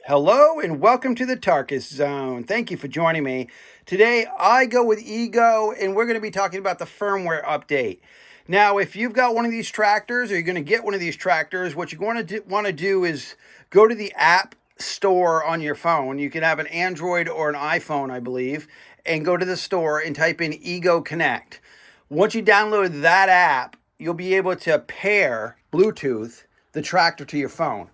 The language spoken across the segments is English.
Hello and welcome to the Tarkus Zone. Thank you for joining me. Today I go with Ego and we're going to be talking about the firmware update. Now, if you've got one of these tractors or you're going to get one of these tractors, what you're going to want to do is go to the app store on your phone. You can have an Android or an iPhone, I believe, and go to the store and type in Ego Connect. Once you download that app, you'll be able to pair Bluetooth the tractor to your phone.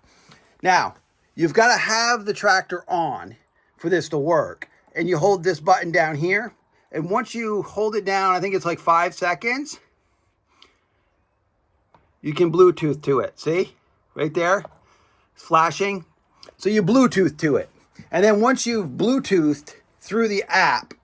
Now, you've got to have the tractor on for this to work. And you hold this button down here. And once you hold it down, I think it's like 5 seconds, you can Bluetooth to it. See? Right there? It's flashing. So you Bluetooth to it. And then once you've Bluetoothed through the app,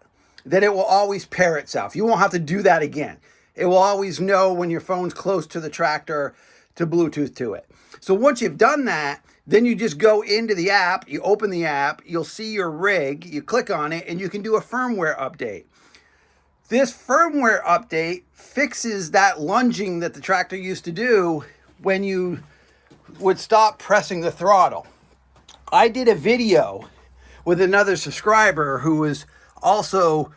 then it will always pair itself. You won't have to do that again. It will always know when your phone's close to the tractor to Bluetooth to it. So once you've done that, then you just go into the app, you open the app, you'll see your rig, you click on it, and you can do a firmware update. This firmware update fixes that lunging that the tractor used to do when you would stop pressing the throttle. I did a video with another subscriber who was also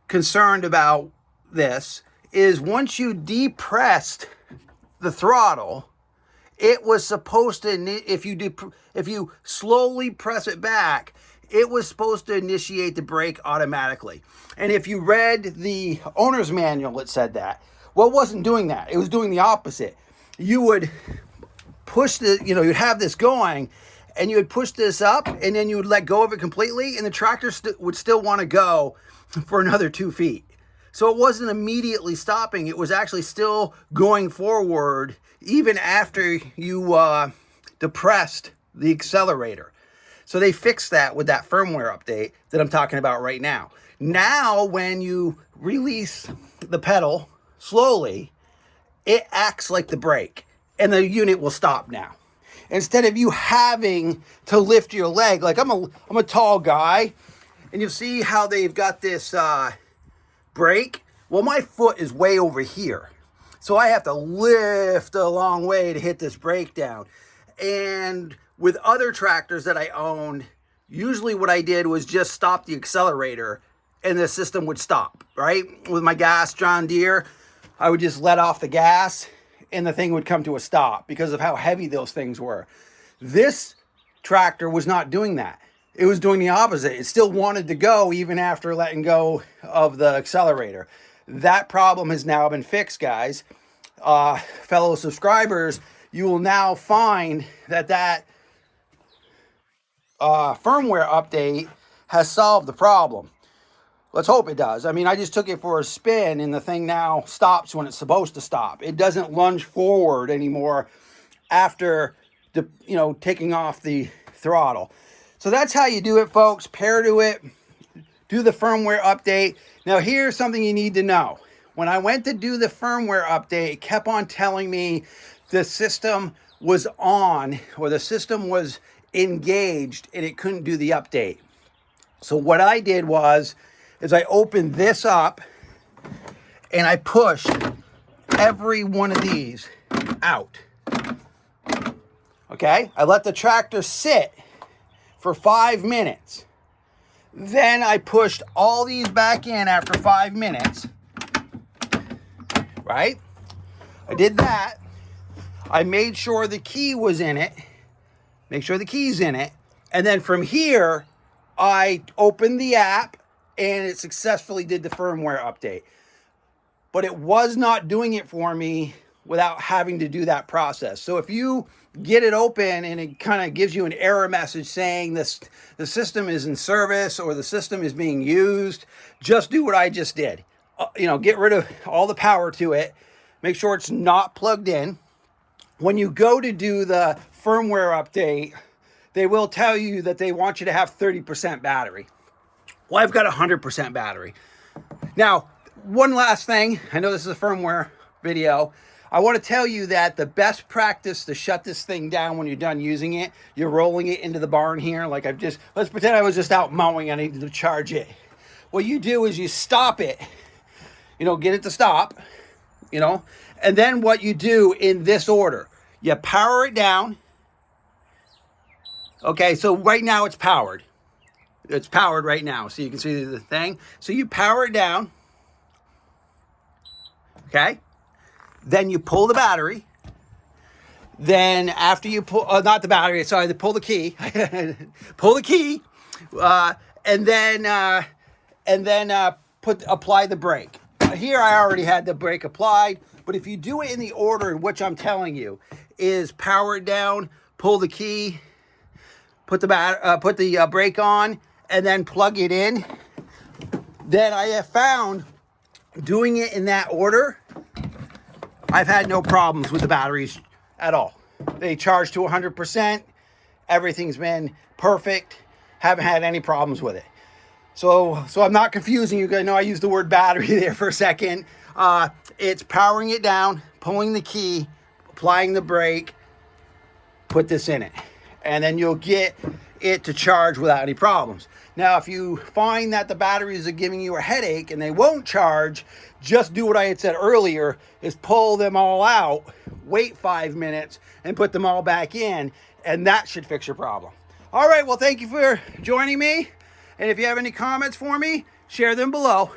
concerned about this, is once you depressed the throttle, it was supposed to, if you slowly press it back, it was supposed to initiate the brake automatically. And if you read the owner's manual, it said that. Well, it wasn't doing that. It was doing the opposite. You would push you'd have this going, and you would push this up, and then you would let go of it completely, and the tractor would still want to go for another 2 feet. So it wasn't immediately stopping. It was actually still going forward even after you depressed the accelerator. So they fixed that with that firmware update that I'm talking about right now. Now, when you release the pedal slowly, it acts like the brake, and the unit will stop now. Instead of you having to lift your leg, like I'm a tall guy, and you'll see how they've got this brake. Well, my foot is way over here, so I have to lift a long way to hit this brake down. And with other tractors that I owned, usually what I did was just stop the accelerator and the system would stop, right? With my gas John Deere, I would just let off the gas and the thing would come to a stop because of how heavy those things were. This tractor was not doing that. It was doing the opposite. It still wanted to go even after letting go of the accelerator. That problem has now been fixed, guys. Fellow subscribers, you will now find that firmware update has solved the problem. Let's hope it does. I mean, I just took it for a spin, and the thing now stops when it's supposed to stop. It doesn't lunge forward anymore after taking off the throttle. So that's how you do it, folks. Pair to it, do the firmware update. Now, here's something you need to know. When I went to do the firmware update, it kept on telling me the system was on, or the system was engaged, and it couldn't do the update. So what I did is I opened this up, and I pushed every one of these out. Okay? I let the tractor sit for 5 minutes. Then I pushed all these back in after 5 minutes. Right? I did that. I made sure the key was in it. Make sure the key's in it. And then from here, I opened the app and it successfully did the firmware update. But it was not doing it for me without having to do that process. So if you get it open and it kind of gives you an error message saying the system is in service or the system is being used, just do what I just did. Get rid of all the power to it. Make sure it's not plugged in. When you go to do the firmware update, they will tell you that they want you to have 30% battery. Well, I've got 100% battery. Now, one last thing. I know this is a firmware video. I want to tell you that the best practice to shut this thing down when you're done using it, you're rolling it into the barn here. Like let's pretend I was just out mowing. I needed to charge it. What you do is you stop it, get it to stop, and then what you do in this order, you power it down, Okay, so right now it's powered. It's powered right now, so you can see the thing. So you power it down, okay? Then you pull the battery. Then after you pull, not the battery, sorry, pull the key. Pull the key, and then apply the brake. Here I already had the brake applied, but if you do it in the order in which I'm telling you, is power it down, pull the key, put the brake on, and then plug it in. Then I have found doing it in that order, I've had no problems with the batteries at all. They charge to 100%. Everything's been perfect. Haven't had any problems with it. So I'm not confusing you guys. I know I used the word battery there for a second. It's powering it down, pulling the key, applying the brake, put this in it, and then you'll get it to charge without any problems. Now, if you find that the batteries are giving you a headache and they won't charge, just do what I had said earlier, is pull them all out, wait 5 minutes, and put them all back in, and that should fix your problem. All right, well, thank you for joining me. And if you have any comments for me, share them below.